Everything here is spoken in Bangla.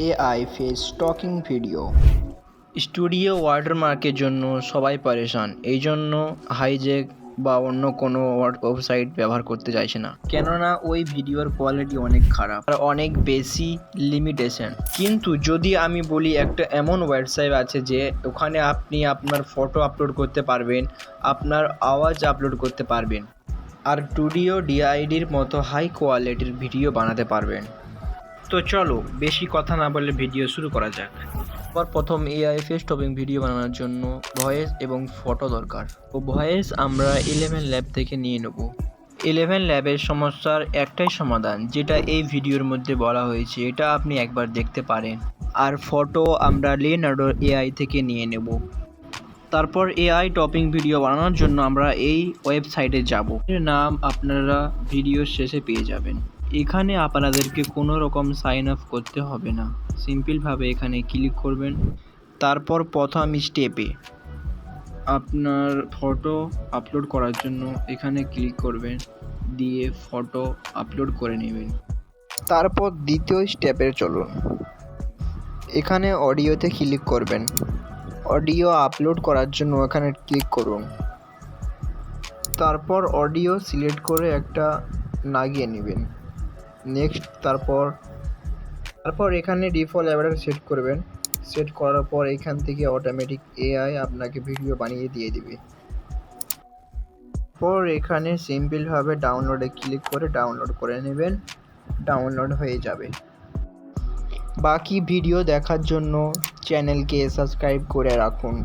AI face talking video. Studio ওয়াটারমার্কের জন্য সবাই পরেশান, এই জন্য হাইজ্যাক বা অন্য কোনো ওয়েবসাইট ব্যবহার করতে চাইছে না, কেননা ওই ভিডিওর কোয়ালিটি অনেক খারাপ আর অনেক বেশি লিমিটেশন। কিন্তু যদি আমি বলি একটা এমন ওয়েবসাইট আছে যে ওখানে আপনি আপনার ফটো আপলোড করতে পারবেন, আপনার আওয়াজ আপলোড করতে পারবেন আর স্টুডিও ডিআইডির মতো হাই কোয়ালিটির ভিডিও বানাতে পারবেন। তো চলো বেশি কথা না বলে ভিডিও শুরু করা যাক। প্রথম এআই ফেস টকিং ভিডিও বানানোর জন্য ভয়েস এবং ফটো দরকার। তো ভয়েস আমরা 11 ল্যাব থেকে নিয়ে নেব। 11 ল্যাবের সমস্যার একটাই সমাধান, যেটা এই ভিডিওর মধ্যে বলা হয়েছে, এটা আপনি একবার দেখতে পারেন। আর ফটো আমরা লিওনার্ডো এআই থেকে নিয়ে নেব। তারপর এআই টপিং ভিডিও বানানোর জন্য আমরা এই ওয়েবসাইটে যাব, এর নাম আপনারা ভিডিওর শেষে পেয়ে যাবেন। এখানে আপনাদেরকে কোনো রকম সাইন আপ করতে হবে না, সিম্পলভাবে এখানে ক্লিক করবেন। তারপর প্রথম স্টেপে আপনার ফটো আপলোড করার জন্য এখানে ক্লিক করবেন, দিয়ে ফটো আপলোড করে নেবেন। তারপর দ্বিতীয় স্টেপে চলুন, এখানে অডিওতে ক্লিক করবেন। অডিও আপলোড করার জন্য এখানে ক্লিক করুন। তারপর অডিও সিলেক্ট করে একটা লাগিয়ে নেবেন। নেক্সট। তারপর এখানে ডিফল্ট লেভেল সেট করবেন। সেট করার পর এখান থেকে অটোমেটিক এআই আপনাকে ভিডিও বানিয়ে দিয়ে দিবে। পর এখানে সিম্পলভাবে ডাউনলোডে ক্লিক করে ডাউনলোড করে নেবেন, ডাউনলোড হয়ে যাবে। বাকি ভিডিও দেখার জন্য চ্যানেলকে সাবস্ক্রাইব করে রাখুন।